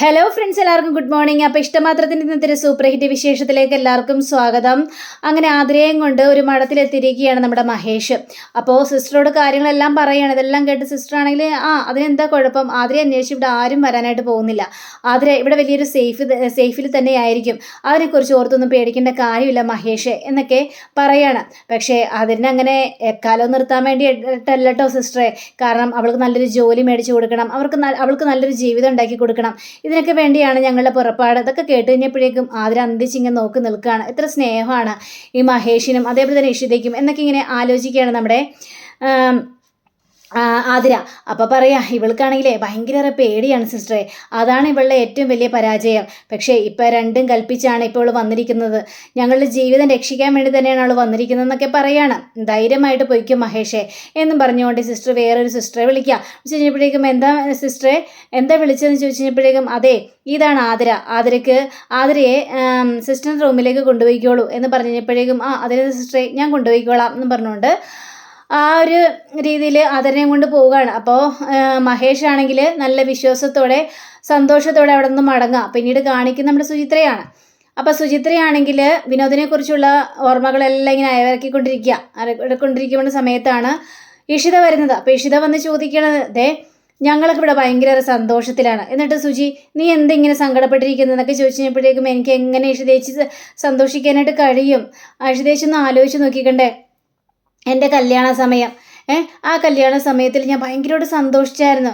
Hello friends, എല്ലാവർക്കും good morning. അപ്പോൾ ഇഷ്ടമാത്രത്തിൻ്റെ ഇന്നത്തെ സൂപ്പർ ഹിറ്റ് വിശേഷത്തിലേക്ക് എല്ലാവർക്കും സ്വാഗതം. അങ്ങനെ ആതിരയും കൊണ്ട് ഒരു മഠത്തിലെത്തിയിരിക്കുകയാണ് നമ്മുടെ മഹേഷ്. അപ്പോൾ സിസ്റ്ററോട് കാര്യങ്ങളെല്ലാം പറയുകയാണ്. ഇതെല്ലാം കേട്ട് സിസ്റ്റർ ആണെങ്കിൽ അതിനെന്താ കുഴപ്പം, ആതിരയെ അന്വേഷിച്ച് ഇവിടെ ആരും വരാനായിട്ട് പോകുന്നില്ല, ആതിര ഇവിടെ വലിയൊരു സേഫിൽ തന്നെയായിരിക്കും, അതിനെക്കുറിച്ച് ഓർത്തൊന്നും പേടിക്കേണ്ട കാര്യമില്ല മഹേഷ് എന്നൊക്കെ പറയാണ്. പക്ഷേ അതിനെ അങ്ങനെ എക്കാലം നിർത്താൻ വേണ്ടിയിട്ടല്ല കേട്ടോ സിസ്റ്ററെ. കാരണം അവൾക്ക് നല്ലൊരു ജോലി മേടിച്ച് കൊടുക്കണം, അവൾക്ക് നല്ലൊരു ജീവിതം ഉണ്ടാക്കി കൊടുക്കണം, ഇതിനൊക്കെ വേണ്ടിയാണ് ഞങ്ങളുടെ പുറപ്പാട്. ഇതൊക്കെ കേട്ട് കഴിഞ്ഞപ്പോഴേക്കും ആതിര അന്തിച്ചിങ്ങനെ നോക്കി നിൽക്കുകയാണ്. എത്ര സ്നേഹമാണ് ഈ മഹേഷിനും അതേപോലെ തന്നെ ഇഷിതയ്ക്കും എന്നൊക്കെ ഇങ്ങനെ ആലോചിക്കുകയാണ് നമ്മുടെ ആതിര. അപ്പോൾ പറയാ, ഇവൾക്കാണെങ്കിലേ ഭയങ്കര പേടിയാണ് സിസ്റ്ററെ, അതാണ് ഇവളുടെ ഏറ്റവും വലിയ പരാജയം. പക്ഷേ ഇപ്പം രണ്ടും കൽപ്പിച്ചാണ് ഇപ്പോൾ അവൾ വന്നിരിക്കുന്നത്, ഞങ്ങളുടെ ജീവിതം രക്ഷിക്കാൻ വേണ്ടി തന്നെയാണ് അവൾ വന്നിരിക്കുന്നതെന്നൊക്കെ പറയാണ്. ധൈര്യമായിട്ട് പൊയ്ക്കും മഹേഷേ എന്നും പറഞ്ഞുകൊണ്ട് സിസ്റ്റർ വേറൊരു സിസ്റ്ററെ വിളിക്കുക. കഴിഞ്ഞപ്പോഴേക്കും എന്താ സിസ്റ്ററെ, എന്താ വിളിച്ചതെന്ന് ചോദിച്ചു കഴിഞ്ഞപ്പോഴേക്കും അതെ ഇതാണ് ആതിരയെ സിസ്റ്ററിൻ്റെ റൂമിലേക്ക് കൊണ്ടുപോയിക്കോളൂ എന്ന് പറഞ്ഞു കഴിഞ്ഞപ്പോഴേക്കും അതിന് സിസ്റ്ററെ ഞാൻ കൊണ്ടുപോയിക്കോളാം എന്ന് പറഞ്ഞുകൊണ്ട് ആ ഒരു രീതിയിൽ ആദരനെയും കൊണ്ട് പോവുകയാണ്. അപ്പോൾ മഹേഷ് ആണെങ്കിൽ നല്ല വിശ്വാസത്തോടെ സന്തോഷത്തോടെ അവിടെ നിന്ന് മടങ്ങുക. പിന്നീട് കാണിക്കുന്ന നമ്മുടെ സുചിത്രയാണ്. അപ്പോൾ സുചിത്രയാണെങ്കിൽ വിനോദിനെക്കുറിച്ചുള്ള ഓർമ്മകളെല്ലാം ഇങ്ങനെ അയവിറക്കിക്കൊണ്ടിരിക്കുന്ന സമയത്താണ് ഇഷിത വരുന്നത്. അപ്പോൾ ഇഷിത വന്ന് ചോദിക്കണത്, ഞങ്ങളൊക്കെ ഇവിടെ ഭയങ്കര സന്തോഷത്തിലാണ്, എന്നിട്ട് സുചി നീ എന്തിങ്ങനെ സങ്കടപ്പെട്ടിരിക്കുന്നതെന്നൊക്കെ ചോദിച്ചു കഴിഞ്ഞപ്പോഴേക്കും എനിക്ക് എങ്ങനെ ഇഷിതേച്ച് സന്തോഷിക്കാനായിട്ട് കഴിയും, ഇഷിതേച്ച് ഒന്ന് ആലോചിച്ച് നോക്കിക്കണ്ടേ, എൻ്റെ കല്യാണ സമയം ആ കല്യാണ സമയത്തിൽ ഞാൻ ഭയങ്കരമായിട്ട് സന്തോഷിച്ചായിരുന്നു.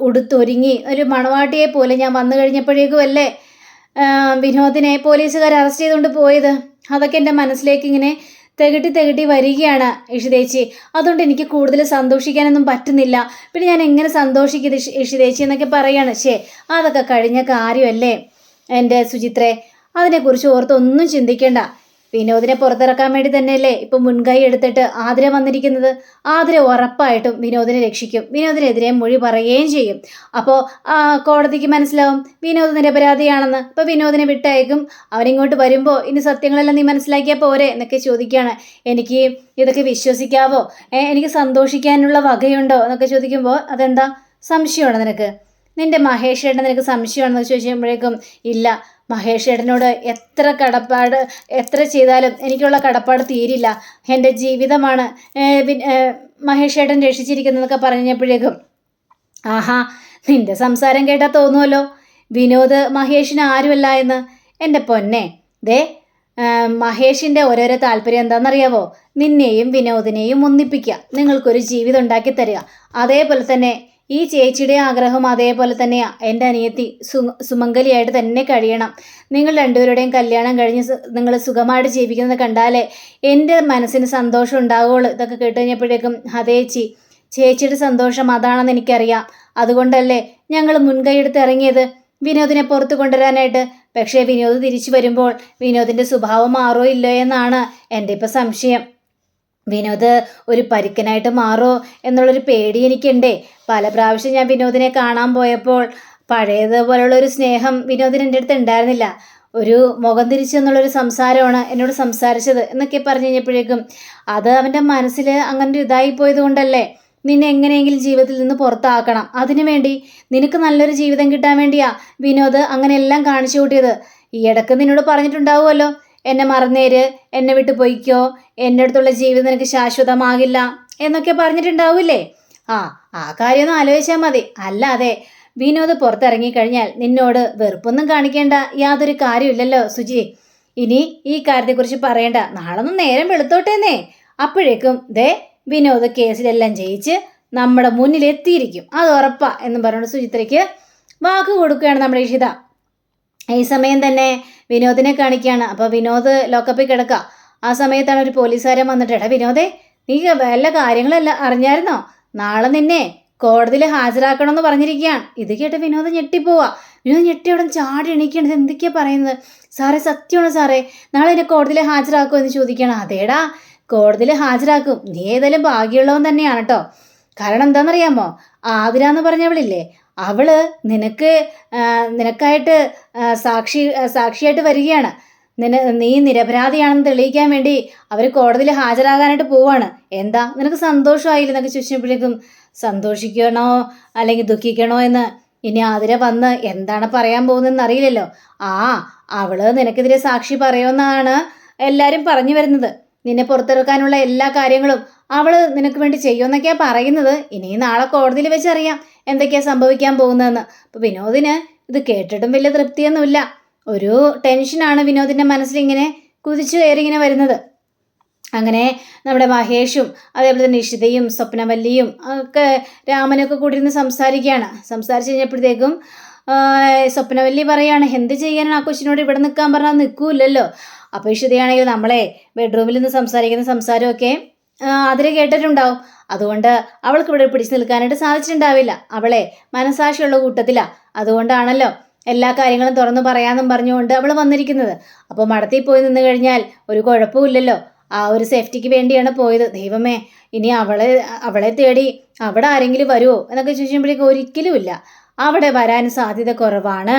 ഉടുത്തൊരുങ്ങി ഒരു മണവാട്ടിയെ പോലെ ഞാൻ വന്നു കഴിഞ്ഞപ്പോഴേക്കും അല്ലേ വിനോദിനെ പോലീസുകാർ അറസ്റ്റ് ചെയ്തുകൊണ്ട് പോയത്. അതൊക്കെ എൻ്റെ മനസ്സിലേക്ക് ഇങ്ങനെ തികട്ടി വരികയാണ് ഇഷിതേച്ചി. അതുകൊണ്ട് എനിക്ക് കൂടുതൽ സന്തോഷിക്കാനൊന്നും പറ്റുന്നില്ല. പിന്നെ ഞാൻ എങ്ങനെ സന്തോഷിക്കും ഇഷിതേച്ചി എന്നൊക്കെ പറയാണ്. അതൊക്കെ കഴിഞ്ഞ കാര്യമല്ലേ എൻ്റെ സുചിത്രേ, അതിനെക്കുറിച്ച് ഓർത്തൊന്നും ചിന്തിക്കേണ്ട. വിനോദിനെ പുറത്തിറക്കാൻ വേണ്ടി തന്നെയല്ലേ ഇപ്പം മുൻകൈ എടുത്തിട്ട് ആതിര വന്നിരിക്കുന്നത്. ആതിര ഉറപ്പായിട്ടും വിനോദിനെ രക്ഷിക്കും, വിനോദിനെതിരെ മൊഴി പറയുകയും ചെയ്യും. അപ്പോൾ കോടതിക്ക് മനസ്സിലാവും വിനോദ് നിരപരാധിയാണെന്ന്. ഇപ്പോൾ വിനോദിനെ വിട്ടയക്കും. അവനിങ്ങോട്ട് വരുമ്പോൾ ഇനി സത്യങ്ങളെല്ലാം നീ മനസ്സിലാക്കിയാൽ പോരെ എന്നൊക്കെ ചോദിക്കുകയാണ്. എനിക്ക് ഇതൊക്കെ വിശ്വസിക്കാവോ, എനിക്ക് സന്തോഷിക്കാനുള്ള വകയുണ്ടോ എന്നൊക്കെ ചോദിക്കുമ്പോൾ അതെന്താ സംശയമാണോ നിനക്ക്, നിൻ്റെ മഹേഷ് ഏട്ടൻ നിനക്ക് സംശയമാണെന്ന് ചോദിക്കുമ്പോഴേക്കും ഇല്ല, മഹേഷ് ഏട്ടനോട് എത്ര ചെയ്താലും എനിക്കുള്ള കടപ്പാട് തീരില്ല, എൻ്റെ ജീവിതമാണ് മഹേഷ് ഏട്ടൻ രക്ഷിച്ചിരിക്കുന്നതൊക്കെ പറഞ്ഞപ്പോഴേക്കും നിൻ്റെ സംസാരം കേട്ടാൽ തോന്നുമല്ലോ വിനോദ് മഹേഷിന് ആരുമല്ല എന്ന്. എൻ്റെ പൊന്നെ, മഹേഷിൻ്റെ ഓരോരോ താല്പര്യം എന്താണെന്നറിയാവോ, നിന്നെയും വിനോദിനെയും ഒന്നിപ്പിക്കുക, നിങ്ങൾക്കൊരു ജീവിതം ഉണ്ടാക്കി തരിക. അതേപോലെ തന്നെ ഈ ചേച്ചിയുടെ ആഗ്രഹം അതേപോലെ തന്നെയാണ്, എൻ്റെ അനിയത്തി സുമംഗലിയായിട്ട് തന്നെ കഴിയണം, നിങ്ങൾ രണ്ടുപേരുടെയും കല്യാണം കഴിഞ്ഞ് നിങ്ങൾ സുഖമായിട്ട് ജീവിക്കുന്നത് കണ്ടാലേ എൻ്റെ മനസ്സിന് സന്തോഷം ഉണ്ടാവുകയുള്ളൂ. ഇതൊക്കെ കേട്ട് കഴിഞ്ഞപ്പോഴേക്കും ചേച്ചിയുടെ സന്തോഷം അതാണെന്ന് എനിക്കറിയാം, അതുകൊണ്ടല്ലേ ഞങ്ങൾ മുൻകൈയെടുത്ത് ഇറങ്ങിയത് വിനോദിനെ പുറത്ത് കൊണ്ടുവരാനായിട്ട്. പക്ഷേ വിനോദ് തിരിച്ചു വരുമ്പോൾ വിനോദിൻ്റെ സ്വഭാവം മാറോ ഇല്ലോ എന്നാണ് എൻ്റെ ഇപ്പം സംശയം. വിനോദ് ഒരു പരുക്കനായിട്ട് മാറോ എന്നുള്ളൊരു പേടി എനിക്കുണ്ടേ. പല പ്രാവശ്യം ഞാൻ വിനോദിനെ കാണാൻ പോയപ്പോൾ പഴയതുപോലുള്ളൊരു സ്നേഹം വിനോദിന് എൻ്റെ അടുത്ത് ഉണ്ടായിരുന്നില്ല, ഒരു മുഖം തിരിച്ചെന്നുള്ളൊരു സംസാരമാണ് എന്നോട് സംസാരിച്ചത് എന്നൊക്കെ പറഞ്ഞു കഴിഞ്ഞപ്പോഴേക്കും അത് അവൻ്റെ മനസ്സിൽ അങ്ങനെ ഒരു ഇതായി പോയത് കൊണ്ടല്ലേ നിന്നെ എങ്ങനെയെങ്കിലും ജീവിതത്തിൽ നിന്ന് പുറത്താക്കണം, അതിനുവേണ്ടി നിനക്ക് നല്ലൊരു ജീവിതം കിട്ടാൻ വേണ്ടിയാ വിനോദ് അങ്ങനെയെല്ലാം കാണിച്ചു കൂട്ടിയത്. ഈ ഇടക്ക് നിന്നോട് പറഞ്ഞിട്ടുണ്ടാവുമല്ലോ, എന്നെ മറന്നേര്, എന്നെ വിട്ട് പൊയ്ക്കോ, എൻ്റെ അടുത്തുള്ള ജീവിതം നിനക്ക് ശാശ്വതമാകില്ല എന്നൊക്കെ പറഞ്ഞിട്ടുണ്ടാവില്ലേ. ആ കാര്യം ഒന്ന് ആലോചിച്ചാൽ മതി. അല്ലാതെ വിനോദ് പുറത്തിറങ്ങിക്കഴിഞ്ഞാൽ നിന്നോട് വെറുപ്പൊന്നും കാണിക്കേണ്ട യാതൊരു കാര്യമില്ലല്ലോ സുജി. ഇനി ഈ കാര്യത്തെക്കുറിച്ച് പറയണ്ട, നാളെ ഒന്ന് നേരം വെളുത്തോട്ടേന്നേ, അപ്പോഴേക്കും വിനോദ് കേസിലെല്ലാം ജയിച്ച് നമ്മുടെ മുന്നിൽ എത്തിയിരിക്കും, അത് ഉറപ്പാ എന്നും പറഞ്ഞുകൊണ്ട് സുചിത്രയ്ക്ക് വാക്ക് കൊടുക്കുകയാണ് നമ്മുടെ ഇഷിത. ഈ സമയം തന്നെ വിനോദിനെ കാണിക്കുകയാണ്. അപ്പോൾ വിനോദ് ലോക്കപ്പിൽ കിടക്കുക. ആ സമയത്താണ് ഒരു പോലീസുകാരൻ വന്നിട്ട്, വിനോദേ നീ വല്ല കാര്യങ്ങളെല്ലാം അറിഞ്ഞായിരുന്നോ, നാളെ നിന്നെ കോടതിയിൽ ഹാജരാക്കണമെന്ന് പറഞ്ഞിരിക്കുകയാണ്. ഇത് കേട്ട് വിനോദ് ഞെട്ടിപ്പോവാ. വിനോദ് ഞെട്ടി അവിടെ ചാടി എണീക്കുകയാണ്. ഇത് എന്തൊക്കെയാണ് പറയുന്നത് സാറേ, സത്യമാണോ സാറേ, നാളെ എന്നെ കോടതിയിൽ ഹാജരാക്കുമോ എന്ന് ചോദിക്കുകയാണ്. അതേടാ കോടതിയിൽ ഹാജരാക്കും, നീ ഏതായാലും ഭാഗ്യമുള്ളവൻ തന്നെയാണ് കേട്ടോ. കാരണം എന്താണെന്നറിയാമോ, ആതിര എന്ന് പറഞ്ഞവളില്ലേ, അവള് നിനക്കായിട്ട് സാക്ഷിയായിട്ട് വരികയാണ്. നീ നിരപരാധിയാണെന്ന് തെളിയിക്കാൻ വേണ്ടി അവർ കോടതിയിൽ ഹാജരാകാനായിട്ട് പോവാണ്. എന്താ നിനക്ക് സന്തോഷമായില്ല എന്നൊക്കെ ചോദിച്ചപ്പോഴേക്കും സന്തോഷിക്കണോ അല്ലെങ്കിൽ ദുഃഖിക്കണോ എന്ന് ഇനി ആതിര വന്ന് എന്താണ് പറയാൻ പോകുന്നതെന്ന് അറിയില്ലല്ലോ. അവള് നിനക്കെതിരെ സാക്ഷി പറയുമെന്നാണ് എല്ലാവരും പറഞ്ഞു വരുന്നത്. നിന്നെ പുറത്തിറക്കാനുള്ള എല്ലാ കാര്യങ്ങളും അവള് നിനക്ക് വേണ്ടി ചെയ്യുമെന്നൊക്കെയാ പറയുന്നത്. ഇനി നാളെ കോടതിയിൽ വെച്ചറിയാം എന്തൊക്കെയാ സംഭവിക്കാൻ പോകുന്നതെന്ന്. അപ്പോൾ വിനോദിന് ഇത് കേട്ടിട്ടും വലിയ തൃപ്തിയൊന്നുമില്ല. ഒരു ടെൻഷനാണ് വിനോദിൻ്റെ മനസ്സിൽ ഇങ്ങനെ കുതിച്ചു കയറി ഇങ്ങനെ വരുന്നത്. അങ്ങനെ നമ്മുടെ മഹേഷും അതേപോലെ തന്നെ നിഷിതയും സ്വപ്നവല്ലിയും ഒക്കെ രാമനൊക്കെ കൂടി ഇരുന്ന് സംസാരിച്ച് കഴിഞ്ഞപ്പോഴത്തേക്കും സ്വപ്നവല്ലി പറയാണ്, എന്ത് ചെയ്യാനാണ് ആ കൊച്ചിനോട് ഇവിടെ നിൽക്കാൻ പറഞ്ഞാൽ നിൽക്കൂല്ലല്ലോ. അപ്പോൾ ഇഷിതയാണെങ്കിൽ നമ്മളെ ബെഡ്റൂമിൽ നിന്ന് സംസാരിക്കുന്ന സംസാരമൊക്കെ അതിൽ കേട്ടിട്ടുണ്ടാവും. അതുകൊണ്ട് അവൾക്ക് ഇവിടെ പിടിച്ചു നിൽക്കാനായിട്ട് സാധിച്ചിട്ടുണ്ടാവില്ല. അവളെ മനസാക്ഷിയുള്ള കൂട്ടത്തിലാണ്. അതുകൊണ്ടാണല്ലോ എല്ലാ കാര്യങ്ങളും തുറന്നു പറയാമെന്നും പറഞ്ഞുകൊണ്ട് അവൾ വന്നിരിക്കുന്നത്. അപ്പോൾ മടത്തിൽ പോയി നിന്ന് കഴിഞ്ഞാൽ ഒരു കുഴപ്പമില്ലല്ലോ. ആ ഒരു സേഫ്റ്റിക്ക് വേണ്ടിയാണ് പോയത്. ദൈവമേ, ഇനി അവളെ തേടി അവിടെ ആരെങ്കിലും വരുമോ എന്നൊക്കെ ചോദിക്കുമ്പോഴേക്കും ഒരിക്കലുമില്ല. അവിടെ വരാൻ സാധ്യത കുറവാണ്.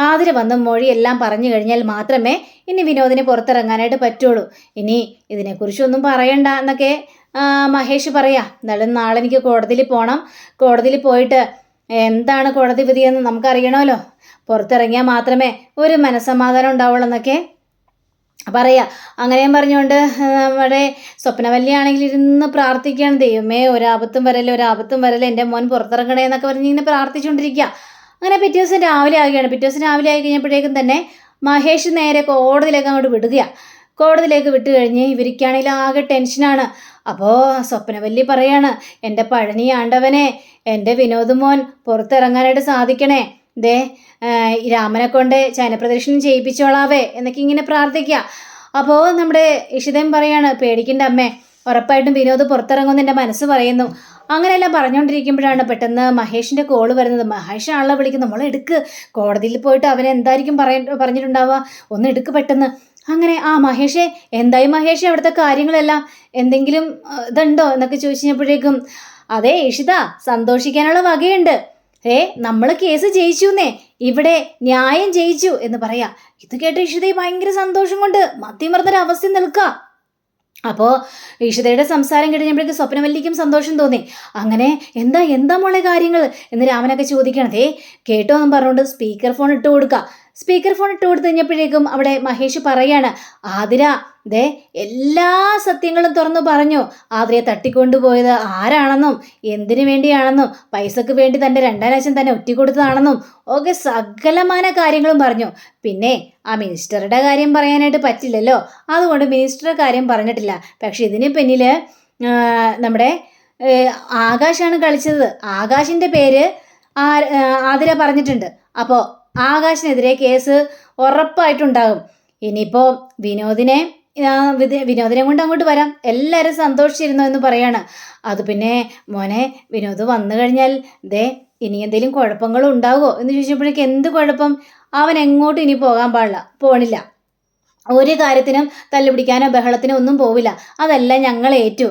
ആതിര വന്ന് മൊഴിയെല്ലാം പറഞ്ഞു കഴിഞ്ഞാൽ മാത്രമേ ഇനി വിനോദിനെ പുറത്തിറങ്ങാനായിട്ട് പറ്റുള്ളൂ. ഇനി ഇതിനെക്കുറിച്ചൊന്നും പറയണ്ട എന്നൊക്കെ മഹേഷ് പറയാം. എന്നാലും നാളെ എനിക്ക് കോടതിയിൽ പോകണം. കോടതിയിൽ പോയിട്ട് എന്താണ് കോടതി വിധിയെന്ന് നമുക്കറിയണമല്ലോ. പുറത്തിറങ്ങിയാൽ മാത്രമേ ഒരു മനസ്സമാധാനം ഉണ്ടാവുള്ളൂ എന്നൊക്കെ പറയാം. അങ്ങനെയും പറഞ്ഞുകൊണ്ട് നമ്മുടെ സ്വപ്നവല്ലിയാണെങ്കിൽ ഇരുന്ന് പ്രാർത്ഥിക്കുകയാണ്, ദൈവമേ ഒരാപത്തും വരല്ലേ എൻ്റെ മോൻ പുറത്തിറങ്ങണേ എന്നൊക്കെ പറഞ്ഞ് ഇങ്ങനെ പ്രാർത്ഥിച്ചുകൊണ്ടിരിക്കുക. അങ്ങനെ പിറ്റേ ദിവസം രാവിലെ ആവുകയാണ്. പിറ്റേ ദിവസം രാവിലെ ആയി കഴിഞ്ഞപ്പോഴേക്കും തന്നെ മഹേഷ് നേരെ കോടതിയിലേക്ക് അങ്ങോട്ട് വിടുകയാണ്. കോടതിയിലേക്ക് വിട്ട് കഴിഞ്ഞ് ഇവർക്കാണെങ്കിൽ ആകെ ടെൻഷനാണ്. അപ്പോൾ സ്വപ്നവല്ലി പറയാണ്, എൻ്റെ പഴനി ആണ്ടവനെ, എൻ്റെ വിനോദ് മോൻ പുറത്തിറങ്ങാനായിട്ട് സാധിക്കണേ. രാമനെ കൊണ്ട് ചൈനപ്രദക്ഷിണം ചെയ്യിപ്പിച്ചോളാവേ എന്നൊക്കെ ഇങ്ങനെ പ്രാർത്ഥിക്കുക. അപ്പോൾ നമ്മുടെ ഇഷിതയും പറയാണ്, പേടിക്കണ്ട അമ്മേ, ഉറപ്പായിട്ടും വിനോദ് പുറത്തിറങ്ങുമെന്ന് എൻ്റെ മനസ്സ് പറയുന്നു. അങ്ങനെയെല്ലാം പറഞ്ഞുകൊണ്ടിരിക്കുമ്പോഴാണ് പെട്ടെന്ന് മഹേഷിൻ്റെ കോള് വരുന്നത്. മഹേഷാണല്ലോ വിളിക്കുന്നത്. നമ്മൾ എടുക്ക്, കോടതിയിൽ പോയിട്ട് അവനെ എന്തായിരിക്കും പറഞ്ഞിട്ടുണ്ടാവുക, ഒന്ന് എടുക്ക് പെട്ടെന്ന്. അങ്ങനെ മഹേഷേ, എന്തായി മഹേഷേ അവിടുത്തെ കാര്യങ്ങളെല്ലാം, എന്തെങ്കിലും ഇതുണ്ടോ എന്നൊക്കെ ചോദിച്ചപ്പോഴേക്കും, അതെ ഇഷിത, സന്തോഷിക്കാനുള്ള വകയുണ്ട്. നമ്മൾ കേസ് ജയിച്ചുന്നേ, ഇവിടെ ന്യായം ജയിച്ചു എന്ന് പറയാം. ഇത് കേട്ട് ഇഷിതയെ ഭയങ്കര സന്തോഷം കൊണ്ട് മത്തിമർദ്ദൊരവസ്ഥ നിൽക്കുക. അപ്പോൾ ഇഷിതയുടെ സംസാരം കഴിഞ്ഞപ്പോഴേക്കും സ്വപ്നവല്ലിക്കും സന്തോഷം തോന്നി. അങ്ങനെ എന്താ മോളെ കാര്യങ്ങൾ എന്ന് രാമനൊക്കെ ചോദിക്കണം. കേട്ടോ എന്നും പറഞ്ഞുകൊണ്ട് സ്പീക്കർ ഫോൺ ഇട്ട് കൊടുക്കുക. സ്പീക്കർ ഫോൺ ഇട്ട് കൊടുത്തു കഴിഞ്ഞപ്പോഴേക്കും അവിടെ മഹേഷ് പറയാണ്, ആതിര എല്ലാ സത്യങ്ങളും തുറന്നു പറഞ്ഞു. ആതിരയെ തട്ടിക്കൊണ്ടുപോയത് ആരാണെന്നും എന്തിനു വേണ്ടിയാണെന്നും പൈസക്ക് വേണ്ടി തൻ്റെ രണ്ടാനച്ഛൻ തന്നെ ഒറ്റിക്കൊടുത്തതാണെന്നും ഒക്കെ സകലമാന കാര്യങ്ങളും പറഞ്ഞു. പിന്നെ ആ മിനിസ്റ്ററുടെ കാര്യം പറയാനായിട്ട് പറ്റില്ലല്ലോ, അതുകൊണ്ട് മിനിസ്റ്ററുടെ കാര്യം പറഞ്ഞിട്ടില്ല. പക്ഷെ ഇതിന് പിന്നിൽ നമ്മുടെ ആകാശാണ് കളിച്ചത്. ആകാശിൻ്റെ പേര് ആതിര പറഞ്ഞിട്ടുണ്ട്. അപ്പോൾ ആകാശിനെതിരെ കേസ് ഉറപ്പായിട്ടുണ്ടാകും. ഇനിയിപ്പോൾ വിനോദിനെ കൊണ്ട് അങ്ങോട്ട് വരാം, എല്ലാവരും സന്തോഷിച്ചിരുന്നു എന്ന് പറയാണ്. അത് പിന്നെ മോനെ, വിനോദ് വന്നു കഴിഞ്ഞാൽ ഇനി എന്തെങ്കിലും കുഴപ്പങ്ങളും ഉണ്ടാകുമോ എന്ന് ചോദിച്ചപ്പോഴേക്ക്, എന്ത് കുഴപ്പം, അവൻ എങ്ങോട്ടും ഇനി പോണില്ല. ഒരു കാര്യത്തിനും തല്ലുപിടിക്കാനോ ബഹളത്തിനോ ഒന്നും പോവില്ല. അതെല്ലാം ഞങ്ങൾ ഏറ്റു.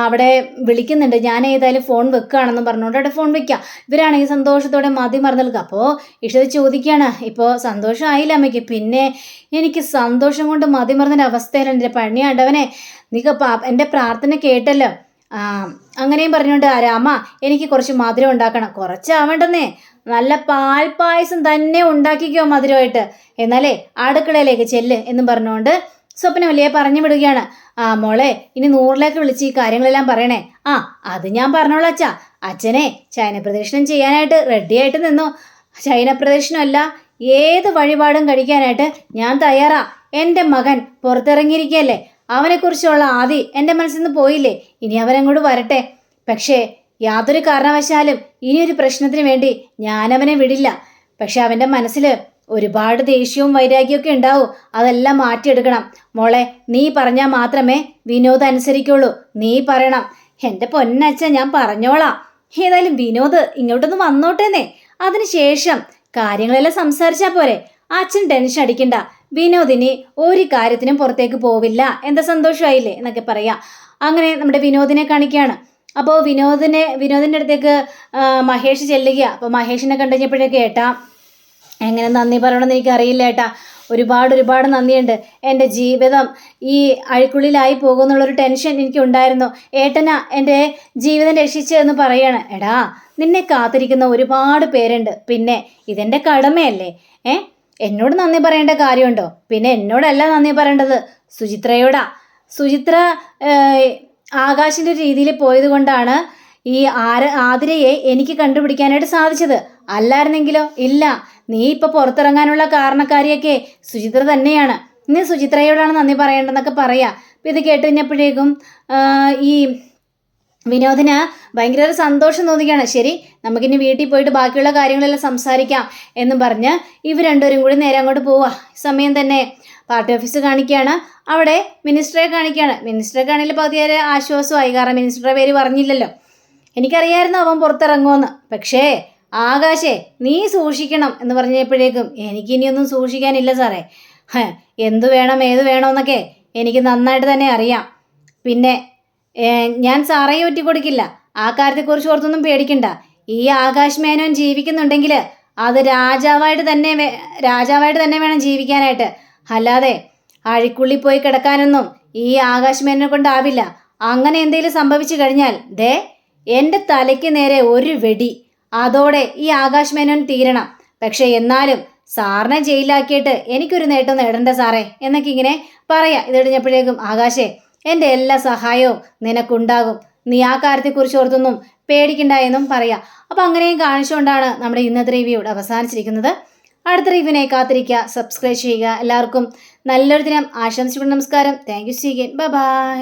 അവിടെ വിളിക്കുന്നുണ്ട്, ഞാൻ ഏതായാലും ഫോൺ വെക്കുകയാണെന്നും പറഞ്ഞുകൊണ്ട് അവിടെ ഫോൺ വെക്കുക. ഇവരാണെങ്കിൽ സന്തോഷത്തോടെ മറന്നു നിൽക്കുക. അപ്പോൾ ഇഷിത ചോദിക്കുകയാണ്, ഇപ്പോൾ സന്തോഷമായില്ല അമ്മയ്ക്ക്? പിന്നെ എനിക്ക് സന്തോഷം കൊണ്ട് മറന്നൊരു അവസ്ഥയിലുണ്ട്. എൻ്റെ പണിയാണ്ടവനെ, നീ എൻ്റെ പ്രാർത്ഥന കേട്ടല്ലോ. അങ്ങനെയും പറഞ്ഞുകൊണ്ട്, രാമ എനിക്ക് കുറച്ച് മധുരം ഉണ്ടാക്കണം. കുറച്ചാവണ്ടെന്നേ, നല്ല പാൽപ്പായസം തന്നെ ഉണ്ടാക്കിക്കോ മധുരമായിട്ട്. എന്നാലേ അടുക്കളയിലേക്ക് ചെല്ല് എന്നും പറഞ്ഞുകൊണ്ട് സ്വപ്നവല്ലിയെ പറഞ്ഞു വിടുകയാണ്. മോളെ, ഇനി 100ലേക്ക് വിളിച്ച് ഈ കാര്യങ്ങളെല്ലാം പറയണേ. അത് ഞാൻ പറഞ്ഞോളാം അച്ഛാ. അച്ഛനെ ചൈന പ്രദക്ഷിണം ചെയ്യാനായിട്ട് റെഡിയായിട്ട് നിന്നോ. ചൈന പ്രദക്ഷിണമല്ല, ഏത് വഴിപാടും കഴിക്കാനായിട്ട് ഞാൻ തയ്യാറാ. എൻ്റെ മകൻ പുറത്തിറങ്ങിയിരിക്കുകയല്ലേ, അവനെക്കുറിച്ചുള്ള ആദി എൻ്റെ മനസ്സിൽ നിന്ന് പോയില്ലേ, ഇനി അവനങ്ങോട്ട് വരട്ടെ. പക്ഷേ യാതൊരു കാരണവശാലും ഇനിയൊരു പ്രശ്നത്തിന് വേണ്ടി ഞാനവനെ വിടില്ല. പക്ഷെ അവൻ്റെ മനസ്സിൽ ഒരുപാട് ദേഷ്യവും വൈരാഗ്യമൊക്കെ ഉണ്ടാവും. അതെല്ലാം മാറ്റിയെടുക്കണം. മോളെ, നീ പറഞ്ഞാൽ മാത്രമേ വിനോദ് അനുസരിക്കുള്ളൂ. നീ പറയണം. എൻ്റെ പൊന്നച്ഛൻ, ഞാൻ പറഞ്ഞോളാം. ഏതായാലും വിനോദ് ഇങ്ങോട്ടൊന്ന് വന്നോട്ടേന്നേ, അതിനുശേഷം കാര്യങ്ങളെല്ലാം സംസാരിച്ചാൽ പോരെ. അച്ഛൻ ടെൻഷൻ അടിക്കണ്ട. വിനോദിനി ഒരു കാര്യത്തിനും പുറത്തേക്ക് പോവില്ല. എന്താ സന്തോഷമായില്ലേ എന്നൊക്കെ പറയാം. അങ്ങനെ നമ്മുടെ വിനോദിനെ കാണിക്കുകയാണ്. അപ്പോൾ വിനോദിൻ്റെ അടുത്തേക്ക് മഹേഷ് ചെല്ലുക. അപ്പോൾ മഹേഷിനെ കണ്ടുകഴിഞ്ഞപ്പോഴേക്ക് എങ്ങനെ നന്ദി പറയണമെന്ന് എനിക്കറിയില്ല ഏട്ടാ. ഒരുപാട് നന്ദിയുണ്ട്. എൻ്റെ ജീവിതം ഈ അഴിക്കുള്ളിലായി പോകുമെന്നുള്ളൊരു ടെൻഷൻ എനിക്കുണ്ടായിരുന്നു. ഏട്ടനാ എൻ്റെ ജീവിതം രക്ഷിച്ചതെന്ന് പറയാണ്. എടാ, നിന്നെ കാത്തിരിക്കുന്ന ഒരുപാട് പേരുണ്ട്. പിന്നെ ഇതെൻ്റെ കടമയല്ലേ. എന്നോട് നന്ദി പറയേണ്ട കാര്യമുണ്ടോ? പിന്നെ എന്നോടല്ല നന്ദി പറയേണ്ടത്, സുചിത്രയോടാ. സുചിത്ര ആകാശിൻ്റെ രീതിയിൽ പോയത് കൊണ്ടാണ് ഈ ആതിരയെ എനിക്ക് കണ്ടുപിടിക്കാനായിട്ട് സാധിച്ചത്. അല്ലായിരുന്നെങ്കിലോ? ഇല്ല. നീ ഇപ്പൊ പുറത്തിറങ്ങാനുള്ള കാരണക്കാരിയൊക്കെ സുചിത്ര തന്നെയാണ്. നീ സുചിത്രയോടാണ് നന്ദി പറയേണ്ടതെന്നൊക്കെ പറയാ. അപ്പം ഇത് കേട്ട് കഴിഞ്ഞപ്പോഴേക്കും ഈ വിനോദിന് ഭയങ്കര ഒരു സന്തോഷം തോന്നുകയാണ്. ശരി, നമുക്കിനി വീട്ടിൽ പോയിട്ട് ബാക്കിയുള്ള കാര്യങ്ങളെല്ലാം സംസാരിക്കാം എന്നും പറഞ്ഞ് ഇവർ രണ്ടുപേരും കൂടി നേരെ അങ്ങോട്ട് പോവുക. സമയം തന്നെ പാർട്ടി ഓഫീസ് കാണിക്കുകയാണ്. അവിടെ മിനിസ്റ്ററെ കാണിക്കുകയാണ്. മിനിസ്റ്ററെ കാണിയിൽ പകുതിയേറെ ആശ്വാസമായി. കാരണം മിനിസ്റ്ററുടെ പേര് പറഞ്ഞില്ലല്ലോ. എനിക്കറിയായിരുന്നു അവൻ പുറത്തിറങ്ങുമെന്ന്. പക്ഷേ ആകാശേ, നീ സൂക്ഷിക്കണം എന്ന് പറഞ്ഞപ്പോഴേക്കും എനിക്കിനിയൊന്നും സൂക്ഷിക്കാനില്ല സാറേ. എന്തു വേണം ഏത് വേണമെന്നൊക്കെ എനിക്ക് നന്നായിട്ട് തന്നെ അറിയാം. പിന്നെ ഞാൻ സാറയെ ഒറ്റിക്കൊടുക്കില്ല. ആ കാര്യത്തെക്കുറിച്ച് ഓർത്തൊന്നും പേടിക്കണ്ട. ഈ ആകാശ് മേനോൻ ജീവിക്കുന്നുണ്ടെങ്കിൽ അത് രാജാവായിട്ട് തന്നെ വേണം ജീവിക്കാനായിട്ട്. അല്ലാതെ അഴിക്കുള്ളി പോയി കിടക്കാനൊന്നും ഈ ആകാശ് മേനോനെ കൊണ്ടാവില്ല. അങ്ങനെ എന്തെങ്കിലും സംഭവിച്ചു കഴിഞ്ഞാൽ എൻ്റെ തലയ്ക്ക് നേരെ ഒരു വെടി, അതോടെ ഈ ആകാശ് മേനോൻ തീരണം. പക്ഷെ എന്നാലും സാറിനെ ജയിലാക്കിയിട്ട് എനിക്കൊരു നേട്ടം നേടണ്ട സാറേ എന്നൊക്കെ ഇങ്ങനെ പറയാം. ഇതിടിഞ്ഞപ്പോഴേക്കും ആകാശേ, എൻ്റെ എല്ലാ സഹായവും നിനക്കുണ്ടാകും. നീ ആ കാര്യത്തെക്കുറിച്ച് ഓർത്തൊന്നും പേടിക്കണ്ട എന്നും പറയാം. അപ്പം അങ്ങനെയും കാണിച്ചുകൊണ്ടാണ് നമ്മുടെ ഇന്നത്തെ റിവ്യൂ അവസാനിച്ചിരിക്കുന്നത്. അടുത്ത റിവ്യൂവിനെ കാത്തിരിക്കുക, സബ്സ്ക്രൈബ് ചെയ്യുക. എല്ലാവർക്കും നല്ലൊരു ദിനം ആശംസിക്കുന്നു. നമസ്കാരം. Thank you. See again. By.